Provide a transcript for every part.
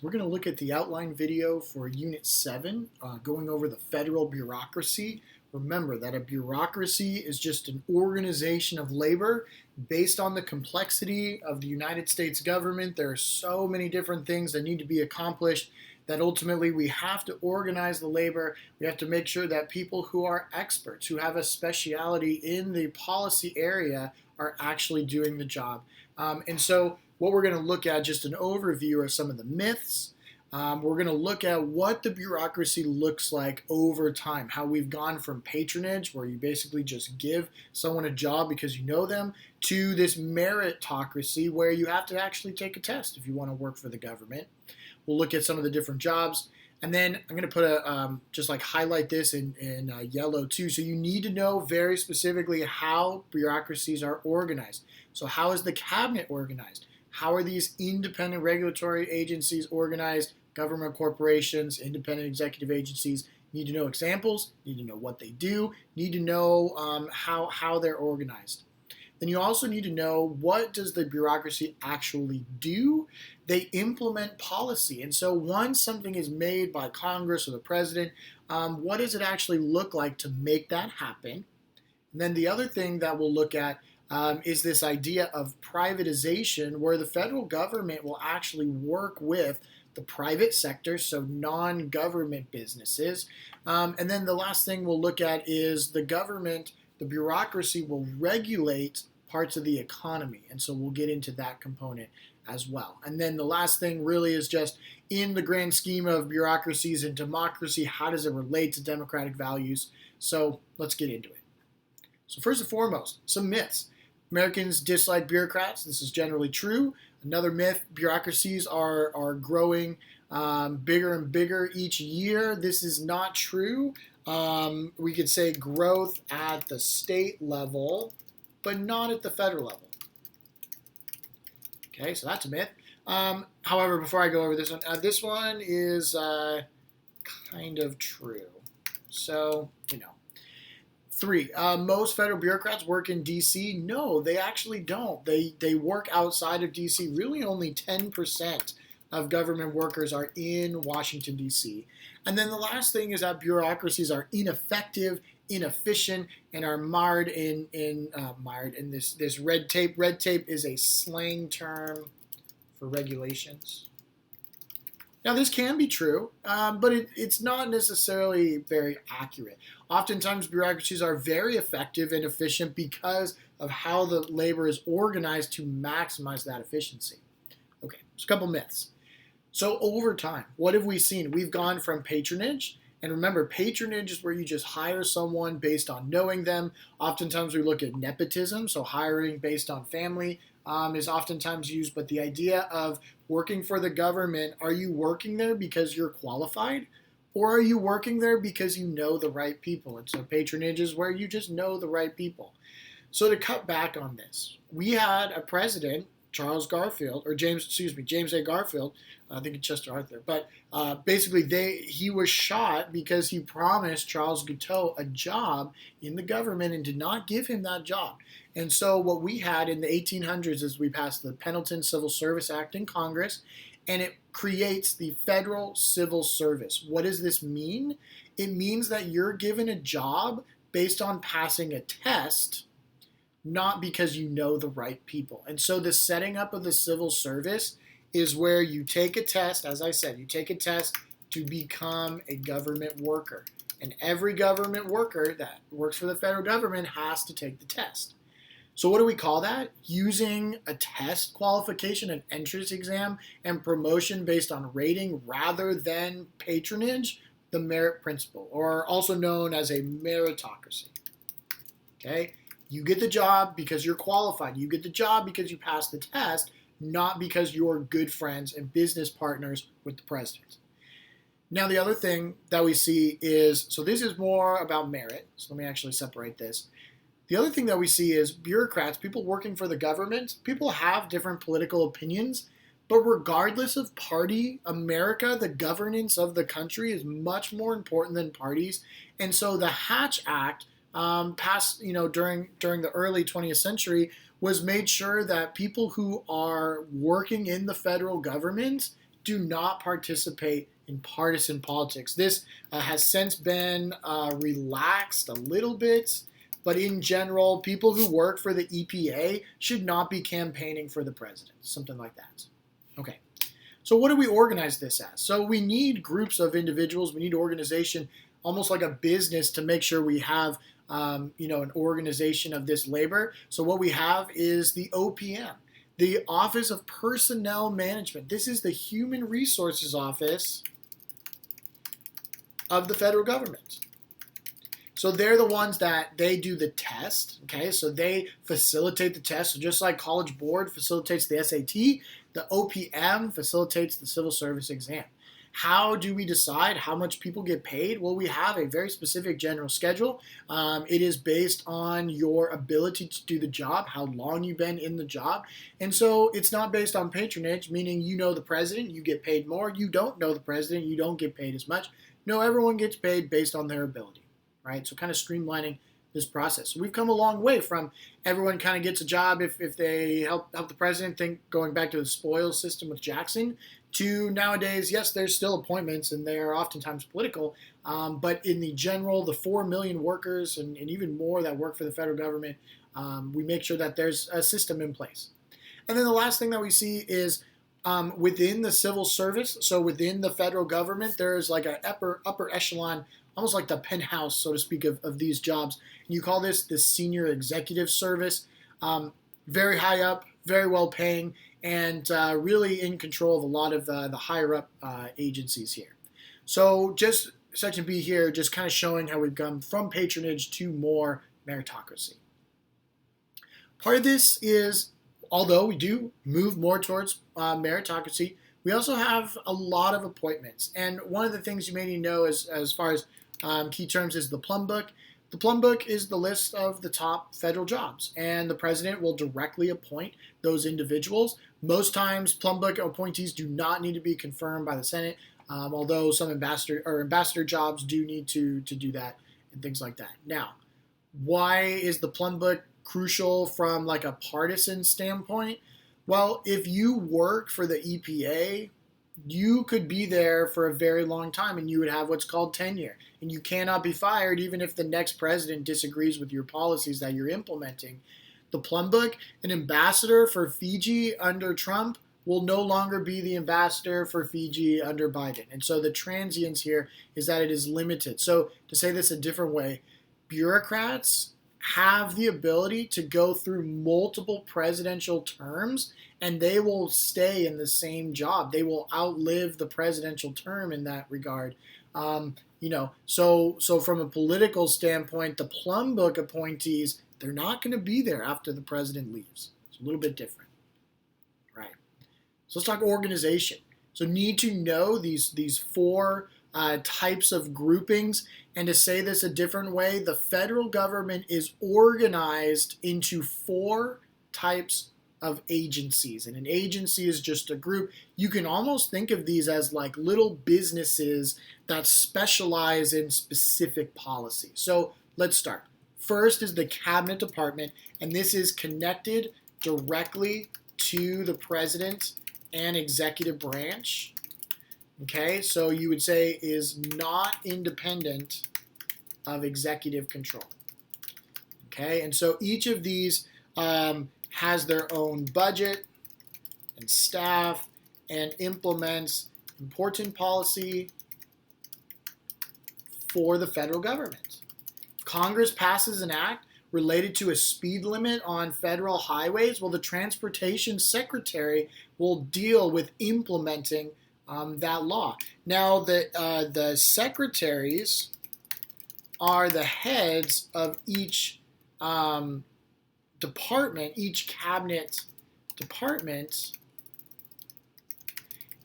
We're going to look at the outline video for Unit 7, going over the federal bureaucracy. Remember that a bureaucracy is just an organization of labor based on the complexity of the United States government. There are so many different things that need to be accomplished that ultimately we have to organize the labor. We have to make sure that people who are experts, who have a speciality in the policy area, are actually doing the job. And so what we're going to look at, just an overview of some of the myths. We're going to look at what the bureaucracy looks like over time, how we've gone from patronage, where you basically just give someone a job because you know them, to this meritocracy, where you have to actually take a test if you want to work for the government. We'll look at some of the different jobs. And then I'm going to put just like highlight this in yellow too. So you need to know very specifically how bureaucracies are organized. So how is the cabinet organized? How are these independent regulatory agencies organized? Government corporations, independent executive agencies. You need to know examples, need to know what they do, need to know how they're organized. Then you also need to know, what does the bureaucracy actually do? They implement policy. And so once something is made by Congress or the president, what does it actually look like to make that happen? And then the other thing that we'll look at is this idea of privatization, where the federal government will actually work with the private sector, so non-government businesses. And then the last thing we'll look at is the government, the bureaucracy will regulate parts of the economy. And so we'll get into that component as well. And then the last thing really is just, in the grand scheme of bureaucracies and democracy, how does it relate to democratic values? So let's get into it. So first and foremost, some myths. Americans dislike bureaucrats. This is generally true. Another myth, bureaucracies are growing bigger and bigger each year. This is not true. We could say growth at the state level, but not at the federal level. Okay, so that's a myth. However, before I go over this one is kind of true. So, 3, most federal bureaucrats work in D.C. No, they actually don't. They work outside of D.C. Really, only 10% of government workers are in Washington, D.C. And then the last thing is that bureaucracies are ineffective, inefficient, and are mired in this red tape. Red tape is a slang term for regulations. Now, this can be true, but it's not necessarily very accurate. Oftentimes, bureaucracies are very effective and efficient because of how the labor is organized to maximize that efficiency. Okay, so a couple myths. So over time, what have we seen? We've gone from patronage, and remember, patronage is where you just hire someone based on knowing them. Oftentimes, we look at nepotism, so hiring based on family is oftentimes used, but the idea of working for the government, are you working there because you're qualified? Or are you working there because you know the right people? And so patronage is where you just know the right people. So to cut back on this, we had a president, James A. Garfield, I think it's Chester Arthur, but basically he was shot because he promised Charles Guiteau a job in the government and did not give him that job. And so what we had in the 1800s is we passed the Pendleton Civil Service Act in Congress, and it creates the Federal Civil Service. What does this mean? It means that you're given a job based on passing a test, not because you know the right people. And so the setting up of the civil service is where you take a test. As I said, you take a test to become a government worker. And every government worker that works for the federal government has to take the test. So what do we call that? Using a test qualification, an entrance exam, and promotion based on rating rather than patronage, the merit principle, or also known as a meritocracy. Okay? You get the job because you're qualified. You get the job because you passed the test, not because you're good friends and business partners with the president. Now, the other thing that we see is, so this is more about merit. So let me actually separate this. The other thing that we see is bureaucrats, people working for the government, people have different political opinions, but regardless of party, America, the governance of the country is much more important than parties. And so the Hatch Act passed, during the early 20th century was made sure that people who are working in the federal government do not participate in partisan politics. This has since been relaxed a little bit, but in general, people who work for the EPA should not be campaigning for the president, something like that. Okay, so what do we organize this as? So we need groups of individuals, we need organization, almost like a business, to make sure we have an organization of this labor. So what we have is the OPM, the Office of Personnel Management. This is the Human Resources Office of the federal government. So they're the ones that they do the test, okay? So they facilitate the test. So just like College Board facilitates the SAT, the OPM facilitates the civil service exam. How do we decide how much people get paid? Well, we have a very specific general schedule. It is based on your ability to do the job, how long you've been in the job. And so it's not based on patronage, meaning you know the president, you get paid more. You don't know the president, you don't get paid as much. No, everyone gets paid based on their ability, right? So kind of streamlining this process. So we've come a long way from everyone kind of gets a job if they help the president, think going back to the spoils system with Jackson, to nowadays, yes, there's still appointments and they are oftentimes political, but in the general, the 4 million workers and even more that work for the federal government, we make sure that there's a system in place. And then the last thing that we see is within the civil service, so within the federal government, there's like an upper echelon, almost like the penthouse, so to speak, of these jobs. And you call this the senior executive service. Very high up, very well paying, and really in control of a lot of the higher up agencies here. So just Section B here, just kind of showing how we've gone from patronage to more meritocracy. Part of this is, although we do move more towards meritocracy, we also have a lot of appointments. And one of the things you may need to know as far as key terms is the Plum Book. The Plum Book is the list of the top federal jobs, and the president will directly appoint those individuals. Most times, Plum Book appointees do not need to be confirmed by the Senate, although some ambassador jobs do need to do that and things like that. Now, why is the Plum Book crucial from like a partisan standpoint? Well, if you work for the EPA, you could be there for a very long time and you would have what's called tenure. And you cannot be fired even if the next president disagrees with your policies that you're implementing. The Plum Book, an ambassador for Fiji under Trump will no longer be the ambassador for Fiji under Biden. And so the transience here is that it is limited. So to say this a different way, bureaucrats have the ability to go through multiple presidential terms and they will stay in the same job. They will outlive the presidential term in that regard. So from a political standpoint, the Plum Book appointees, they're not going to be there after the president leaves. It's a little bit different, right? So let's talk organization. So need to know these four types of groupings. And to say this a different way, the federal government is organized into 4 types of agencies. And an agency is just a group. You can almost think of these as like little businesses that specialize in specific policy. So let's start. First is the Cabinet Department, and this is connected directly to the president and executive branch. Okay, so you would say is not independent of executive control. Okay, and so each of these has their own budget and staff and implements important policy for the federal government. Congress passes an act related to a speed limit on federal highways. Well, the Transportation Secretary will deal with implementing that law. Now, the secretaries are the heads of each department, each cabinet department,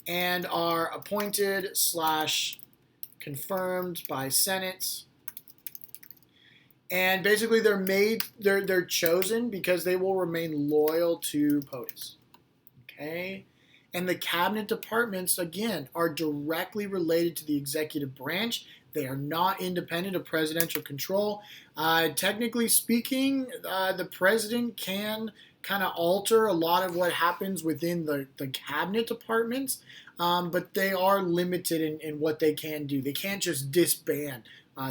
and are appointed / confirmed by Senate. And basically, they're chosen because they will remain loyal to POTUS. Okay. And the cabinet departments, again, are directly related to the executive branch. They are not independent of presidential control. Technically speaking, the president can kind of alter a lot of what happens within the cabinet departments. but they are limited in what they can do. They can't just disband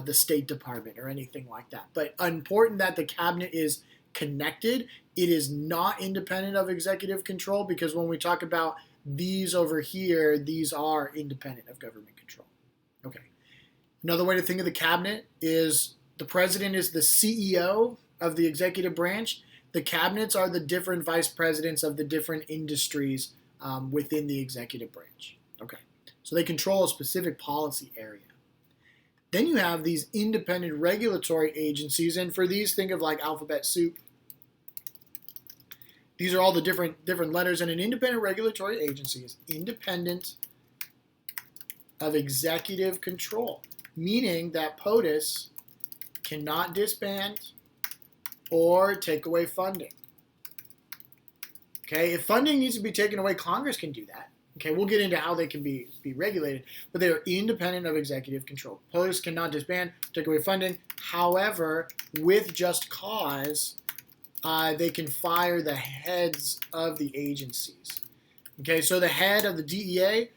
the State Department or anything like that. But important that the cabinet is connected. It is not independent of executive control, because when we talk about these over here, these are independent of government control. Okay. Another way to think of the cabinet is the president is the CEO of the executive branch. The cabinets are the different vice presidents of the different industries within the executive branch. Okay. So they control a specific policy area. Then you have these independent regulatory agencies, and for these, think of like alphabet soup. These are all the different letters, and an independent regulatory agency is independent of executive control, meaning that POTUS cannot disband or take away funding. Okay, if funding needs to be taken away, Congress can do that. Okay, we'll get into how they can be regulated, but they are independent of executive control. POTUS cannot disband, take away funding. However, with just cause, they can fire the heads of the agencies. Okay, so the head of the DEA,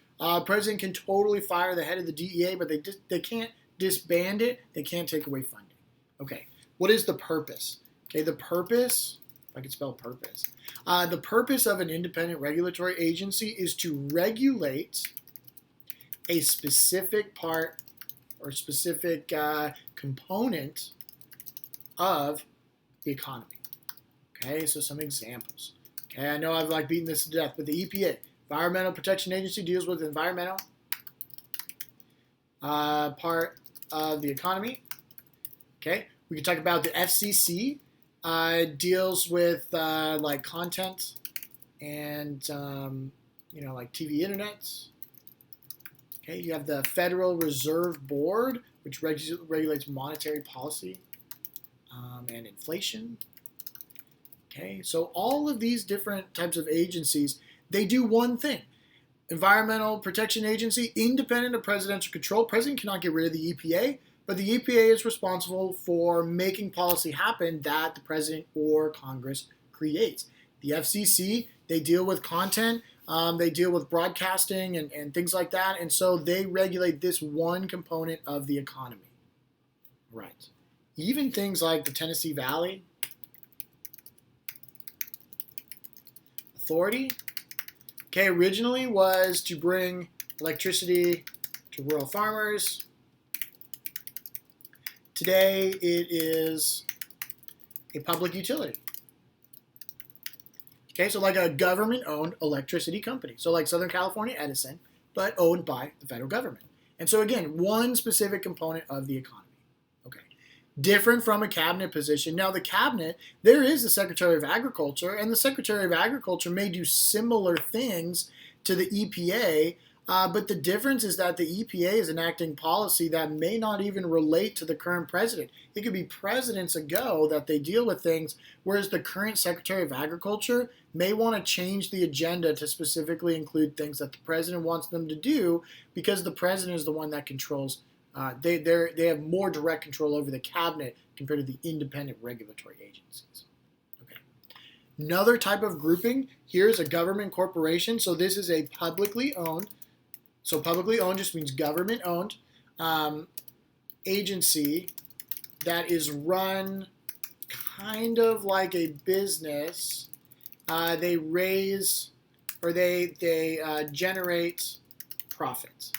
president can totally fire the head of the DEA, but they can't disband it. They can't take away funding. Okay, what is the purpose? Okay, the purpose, if I could spell purpose, the purpose of an independent regulatory agency is to regulate a specific part or specific component of the economy. Okay, so some examples. Okay, I know I've beaten this to death, but the EPA, Environmental Protection Agency, deals with environmental part of the economy. Okay, we can talk about the FCC, deals with content and like TV internet. Okay, you have the Federal Reserve Board, which regulates monetary policy and inflation. Okay, so all of these different types of agencies, they do one thing. Environmental Protection Agency, independent of presidential control. President cannot get rid of the EPA, but the EPA is responsible for making policy happen that the president or Congress creates. The FCC, they deal with content, they deal with broadcasting and things like that, and so they regulate this one component of the economy. Right. Even things like the Tennessee Valley Authority, okay, originally was to bring electricity to rural farmers. Today, it is a public utility. Okay, so like a government-owned electricity company. So like Southern California Edison, but owned by the federal government. And so again, one specific component of the economy. Okay, different from a cabinet position. Now the cabinet, there is the Secretary of Agriculture, and the Secretary of Agriculture may do similar things to the EPA, but the difference is that the EPA is enacting policy that may not even relate to the current president. It could be presidents ago that they deal with things, whereas the current Secretary of Agriculture may want to change the agenda to specifically include things that the president wants them to do, because the president is the one that controls. They have more direct control over the cabinet compared to the independent regulatory agencies. Okay. Another type of grouping, here's a government corporation. So this is a publicly owned. So publicly owned just means government-owned agency that is run kind of like a business. They raise or they generate profits.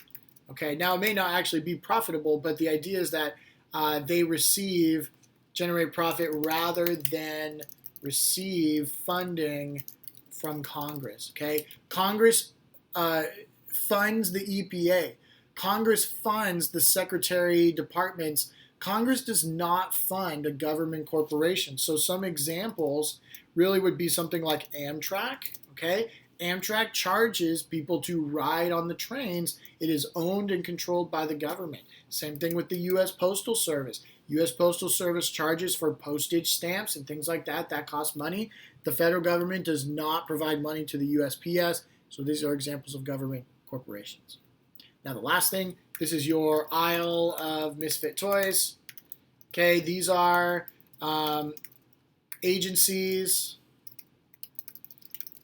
Okay, now it may not actually be profitable, but the idea is that they generate profit rather than receive funding from Congress. Okay, Congress funds the EPA. Congress funds the secretary departments. Congress does not fund a government corporation. So some examples really would be something like Amtrak. Okay, Amtrak charges people to ride on the trains. It is owned and controlled by the government. Same thing with the U.S. Postal Service. U.S. Postal Service charges for postage stamps and things like that. That costs money. The federal government does not provide money to the USPS. So these are examples of government corporations. Now the last thing, this is your aisle of misfit toys. Okay, these are agencies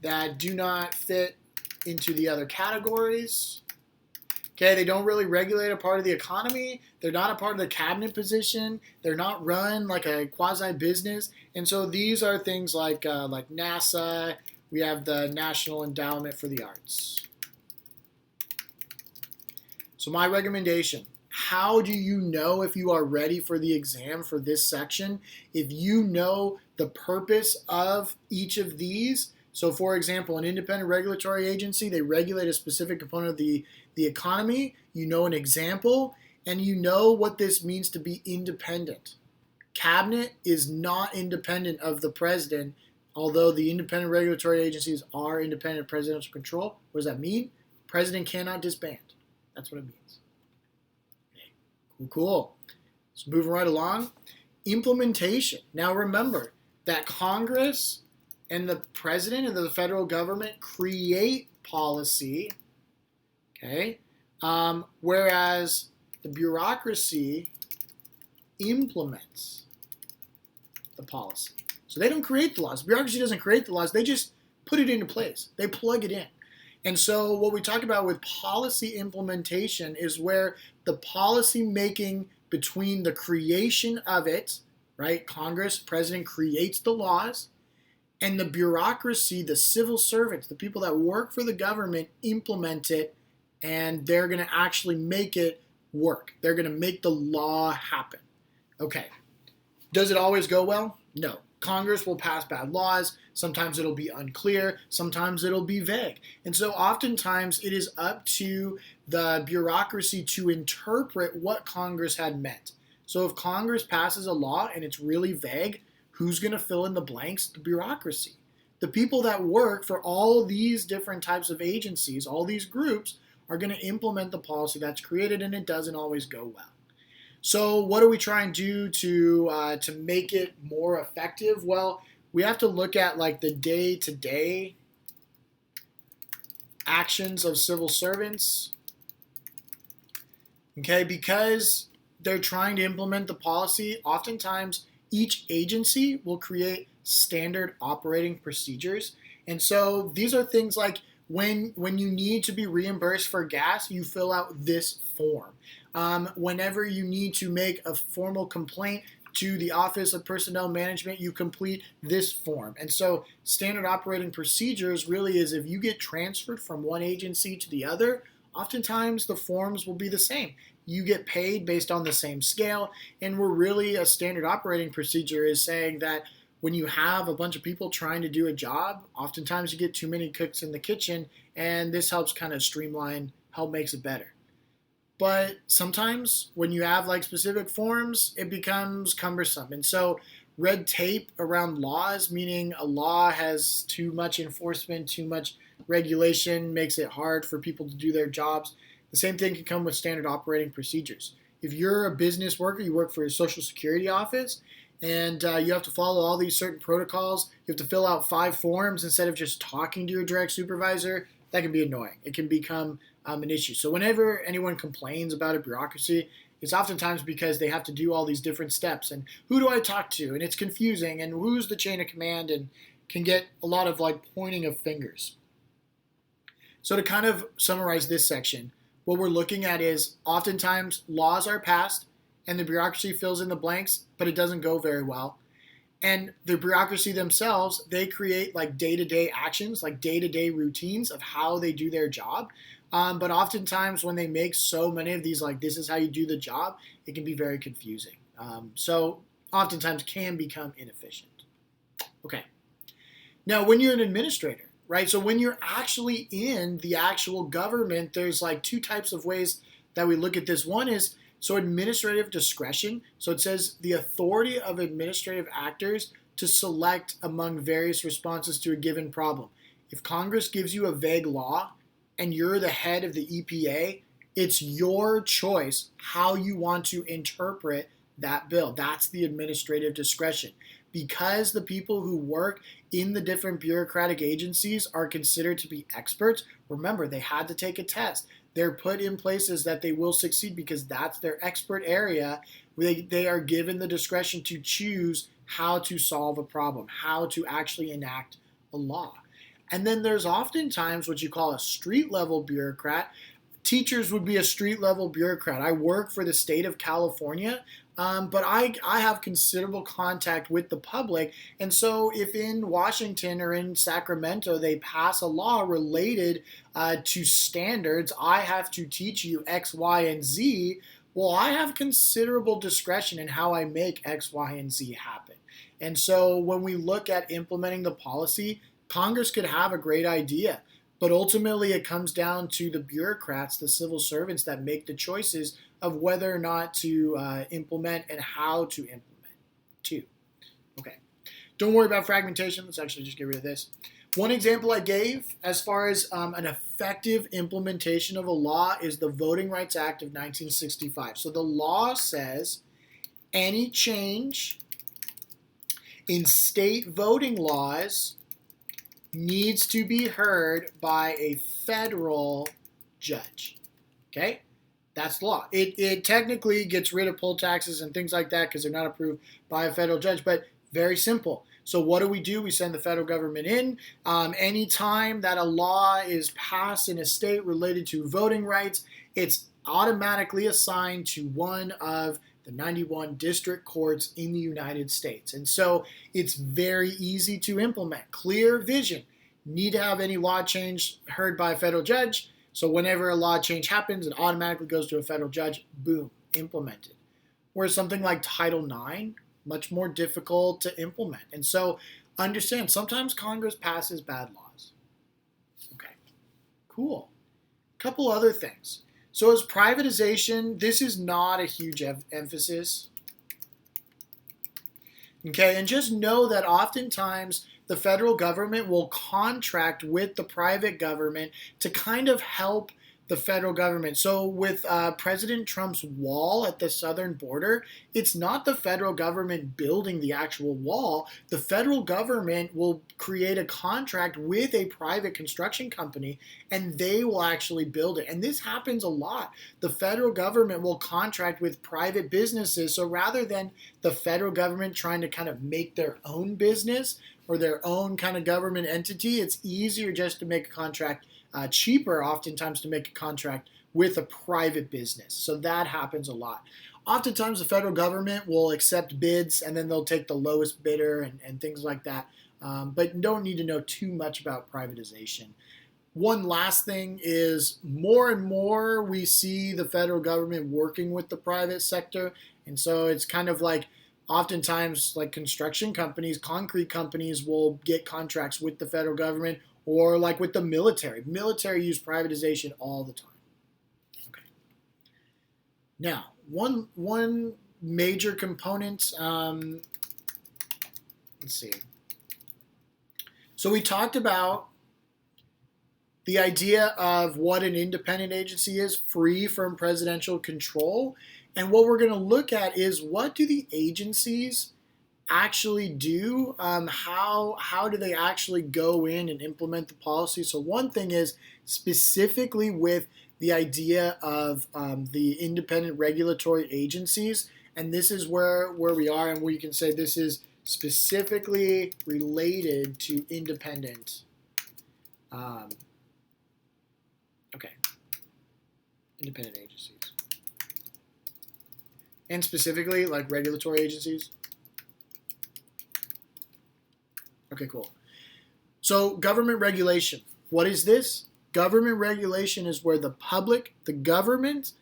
that do not fit into the other categories. Okay, they don't really regulate a part of the economy. They're not a part of the cabinet position. They're not run like a quasi-business. And so these are things like NASA. We have the National Endowment for the Arts. So my recommendation, how do you know if you are ready for the exam for this section? If you know the purpose of each of these. So for example, an independent regulatory agency, they regulate a specific component of the economy. You know an example, and you know what this means to be independent. Cabinet is not independent of the president, although the independent regulatory agencies are independent of presidential control. What does that mean? President cannot disband. That's what it means. Okay. Cool. So moving right along. Implementation. Now remember that Congress and the president and the federal government create policy, okay, whereas the bureaucracy implements the policy. So they don't create the laws. The bureaucracy doesn't create the laws. They just put it into place. They plug it in. And so what we talk about with policy implementation is where the policy making between the creation of it, right? Congress, president creates the laws, and the bureaucracy, the civil servants, the people that work for the government implement it, and they're going to actually make it work. They're going to make the law happen. Okay. Does it always go well? No. Congress will pass bad laws. Sometimes it'll be unclear. Sometimes it'll be vague. And so oftentimes it is up to the bureaucracy to interpret what Congress had meant. So if Congress passes a law and it's really vague, who's going to fill in the blanks? The bureaucracy. The people that work for all these different types of agencies, all these groups, are going to implement the policy that's created, and it doesn't always go well. So what do we try and do to make it more effective? Well, we have to look at like the day-to-day actions of civil servants, okay, because they're trying to implement the policy. Oftentimes, each agency will create standard operating procedures. And so these are things like when you need to be reimbursed for gas, you fill out this form. Whenever you need to make a formal complaint to the Office of Personnel Management, you complete this form. And so standard operating procedures really is if you get transferred from one agency to the other, oftentimes the forms will be the same. You get paid based on the same scale, and we're really a standard operating procedure is saying that when you have a bunch of people trying to do a job, oftentimes you get too many cooks in the kitchen, and this helps kind of streamline, help makes it better. But sometimes when you have like specific forms, it becomes cumbersome. And so red tape around laws, meaning a law has too much enforcement, too much regulation, makes it hard for people to do their jobs. The same thing can come with standard operating procedures. If you're a business worker, you work for a Social Security office, and you have to follow all these certain protocols, you have to fill out 5 forms instead of just talking to your direct supervisor, that can be annoying. It can become an issue. So whenever anyone complains about a bureaucracy, it's oftentimes because they have to do all these different steps, and who do I talk to, and it's confusing, and who's the chain of command, and can get a lot of like pointing of fingers. So to kind of summarize this section, what we're looking at is oftentimes laws are passed and the bureaucracy fills in the blanks, but it doesn't go very well. And the bureaucracy themselves, they create like day-to-day actions, like day-to-day routines of how they do their job. But oftentimes when they make so many of these, like this is how you do the job, it can be very confusing. So oftentimes can become inefficient. Okay. Now, when you're an administrator, right? So when you're actually in the actual government, there's like 2 types of ways that we look at this. One is so administrative discretion. So it says the authority of administrative actors to select among various responses to a given problem. If Congress gives you a vague law and you're the head of the EPA, it's your choice how you want to interpret that bill. That's the administrative discretion. Because the people who work in the different bureaucratic agencies are considered to be experts, remember, they had to take a test. They're put in places that they will succeed because that's their expert area. They are given the discretion to choose how to solve a problem, how to actually enact a law. And then there's oftentimes what you call a street level bureaucrat. Teachers would be a street level bureaucrat. I work for the state of California, but I have considerable contact with the public. And so if in Washington or in Sacramento they pass a law related to standards, I have to teach you X, Y, and Z. Well, I have considerable discretion in how I make X, Y, and Z happen. And so when we look at implementing the policy, Congress could have a great idea. But ultimately, it comes down to the bureaucrats, the civil servants that make the choices of whether or not to implement and how to implement, too. Okay. Don't worry about fragmentation. Let's actually just get rid of this. One example I gave as far as an effective implementation of a law is the Voting Rights Act of 1965. So the law says any change in state voting laws needs to be heard by a federal judge. Okay? That's the law. It technically gets rid of poll taxes and things like that because they're not approved by a federal judge, but very simple. So what do? We send the federal government in. Anytime that a law is passed in a state related to voting rights, it's automatically assigned to one of the 91 district courts in the United States. And so it's very easy to implement. Clear vision. Need to have any law change heard by a federal judge. So whenever a law change happens, it automatically goes to a federal judge. Boom, implemented. Whereas something like Title IX, much more difficult to implement. And so understand, sometimes Congress passes bad laws. Okay, cool. Couple other things. So as privatization, this is not a huge emphasis. Okay, and just know that oftentimes the federal government will contract with the private government to kind of help the federal government. So with President Trump's wall at the southern border, it's not the federal government building the actual wall. The federal government will create a contract with a private construction company, and they will actually build it. And this happens a lot. The federal government will contract with private businesses. So rather than the federal government trying to kind of make their own business or their own kind of government entity, it's easier just to make a contract, cheaper oftentimes to make a contract with a private business. So that happens a lot. Oftentimes the federal government will accept bids and then they'll take the lowest bidder and things like that. But don't need to know too much about privatization. One last thing is more and more we see the federal government working with the private sector. And so it's kind of like oftentimes like construction companies, concrete companies will get contracts with the federal government, or like with the military. Military use privatization all the time. Okay. Now, one major component, let's see. So we talked about the idea of what an independent agency is, free from presidential control. And what we're going to look at is what do the agencies actually do? How do they actually go in and implement the policy? So one thing is specifically with the idea of the independent regulatory agencies, and this is where we are, and where you can say this is specifically related to independent. Independent agencies, and specifically like regulatory agencies. Okay, cool. So government regulation. What is this? Government regulation is where the public, the government,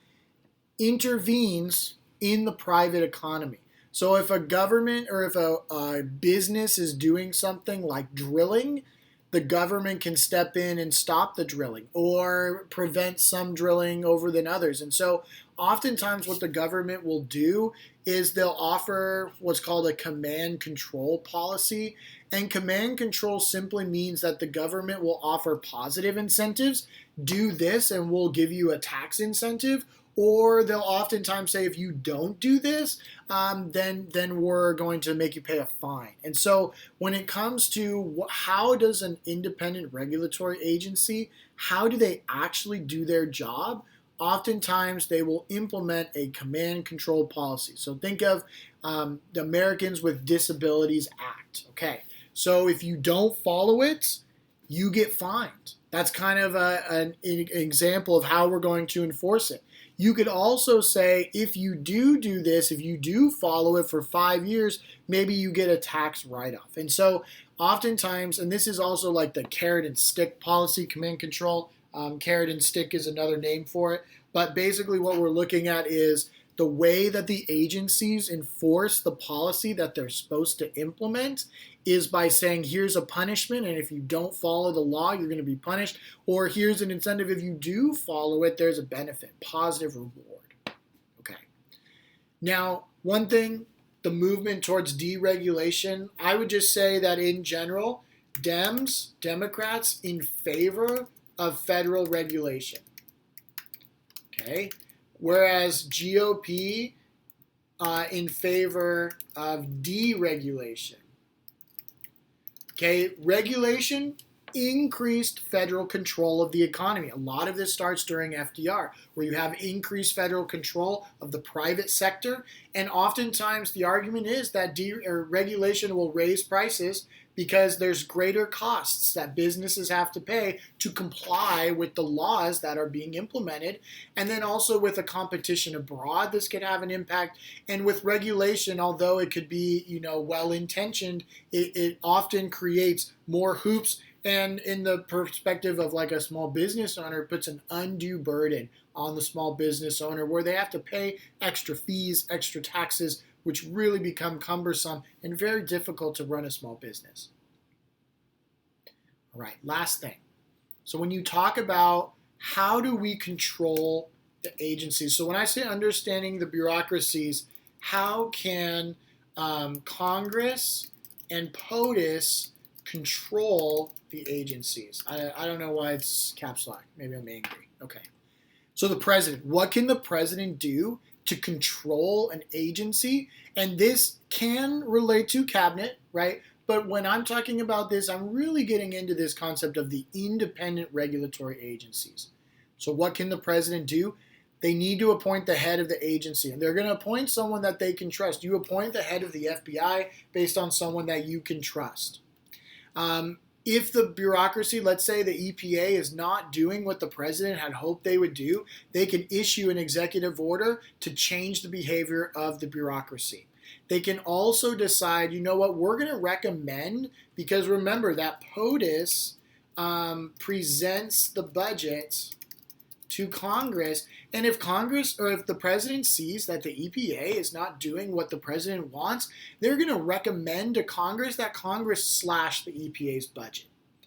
intervenes in the private economy. So if a government or if a business is doing something like drilling, the government can step in and stop the drilling or prevent some drilling over than others. And so oftentimes what the government will do is they'll offer what's called a command control policy. And command control simply means that the government will offer positive incentives. Do this and we'll give you a tax incentive. Or they'll oftentimes say, if you don't do this, then we're going to make you pay a fine. And so when it comes to how does an independent regulatory agency, how do they actually do their job? Oftentimes they will implement a command control policy. So think of the Americans with Disabilities Act. Okay, so if you don't follow it, you get fined. That's kind of an example of how we're going to enforce it. You could also say, if you do this, if you do follow it for 5 years, maybe you get a tax write-off. And so oftentimes, and this is also like the carrot and stick policy, command control. Carrot and stick is another name for it. But basically what we're looking at is the way that the agencies enforce the policy that they're supposed to implement is by saying, here's a punishment, and if you don't follow the law, you're going to be punished. Or here's an incentive. If you do follow it, there's a benefit, positive reward. Okay. Now, one thing, the movement towards deregulation, I would just say that in general, Democrats in favor of federal regulation. Okay. Whereas GOP in favor of deregulation. Okay, regulation increased federal control of the economy. A lot of this starts during FDR, where you have increased federal control of the private sector, and oftentimes the argument is that regulation will raise prices because there's greater costs that businesses have to pay to comply with the laws that are being implemented. And then also with a competition abroad, this could have an impact. And with regulation, although it could be, well-intentioned, it often creates more hoops. And in the perspective of like a small business owner, it puts an undue burden on the small business owner where they have to pay extra fees, extra taxes, which really become cumbersome and very difficult to run a small business. All right, last thing. So when you talk about how do we control the agencies, so when I say understanding the bureaucracies, how can Congress and POTUS control the agencies? I don't know why it's caps lock. Maybe I'm angry. Okay. So the president, what can the president do to control an agency? And this can relate to cabinet, right? But when I'm talking about this, I'm really getting into this concept of the independent regulatory agencies. So what can the president do? They need to appoint the head of the agency, and they're going to appoint someone that they can trust. You appoint the head of the FBI based on someone that you can trust. If the bureaucracy, let's say the EPA, is not doing what the president had hoped they would do, they can issue an executive order to change the behavior of the bureaucracy. They can also decide, you know what, we're going to recommend, because remember that POTUS presents the budget to Congress, and if Congress or if the president sees that the EPA is not doing what the president wants, they're going to recommend to Congress that Congress slash the EPA's budget.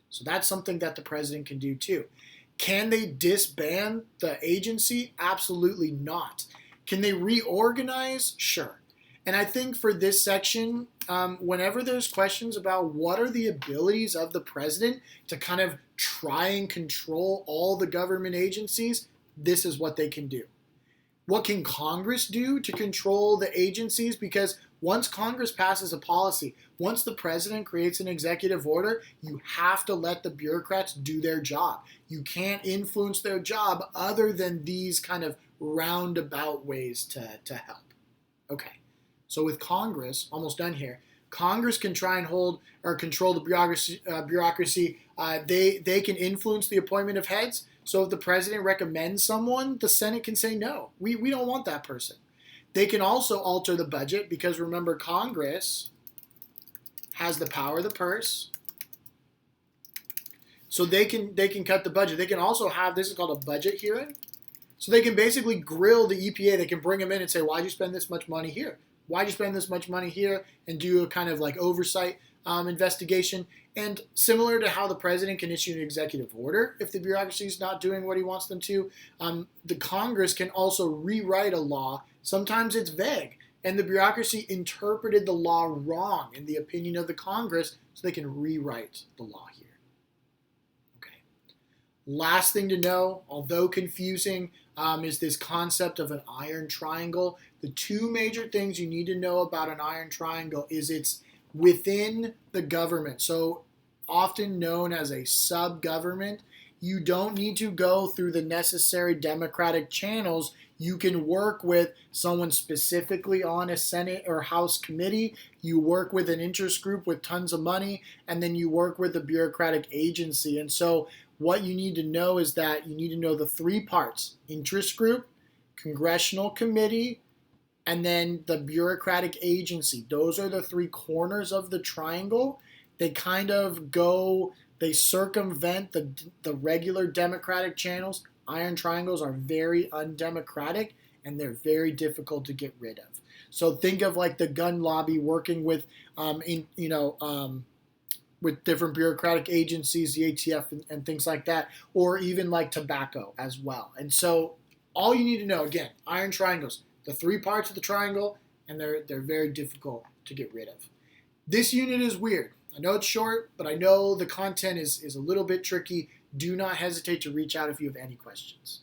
So that's something that the president can do too. Can they disband the agency? Absolutely not. Can they reorganize? Sure. And I think for this section, whenever there's questions about what are the abilities of the president to kind of try and control all the government agencies, this is what they can do. What can Congress do to control the agencies? Because once Congress passes a policy, once the president creates an executive order, you have to let the bureaucrats do their job. You can't influence their job other than these kind of roundabout ways to help. Okay, so with Congress, almost done here, Congress can try and hold or control the bureaucracy. They can influence the appointment of heads. So if the president recommends someone, the Senate can say no. We don't want that person. They can also alter the budget because remember, Congress has the power of the purse. So they can cut the budget. They can also have, this is called a budget hearing. So they can basically grill the EPA. They can bring them in and say, why'd you spend this much money here? Why'd you spend this much money here? And do a kind of like oversight investigation. And similar to how the president can issue an executive order if the bureaucracy is not doing what he wants them to, the Congress can also rewrite a law. Sometimes it's vague, and the bureaucracy interpreted the law wrong in the opinion of the Congress, so they can rewrite the law here. Okay. Last thing to know, although confusing, is this concept of an iron triangle. The two major things you need to know about an iron triangle is it's within the government. So often known as a sub-government, You don't need to go through the necessary democratic channels. You can work with someone specifically on a Senate or House committee. You work with an interest group with tons of money, and then you work with a bureaucratic agency. And so what you need to know is that you need to know the three parts: interest group, congressional committee, and then the bureaucratic agency. Those are the three corners of the triangle. They kind of go, they circumvent the regular democratic channels. Iron triangles are very undemocratic, and they're very difficult to get rid of. So think of like the gun lobby working with, with different bureaucratic agencies, the ATF and things like that, or even like tobacco as well. And so all you need to know, again, iron triangles, the three parts of the triangle, and they're very difficult to get rid of. This unit is weird. I know it's short, but I know the content is a little bit tricky. Do not hesitate to reach out if you have any questions.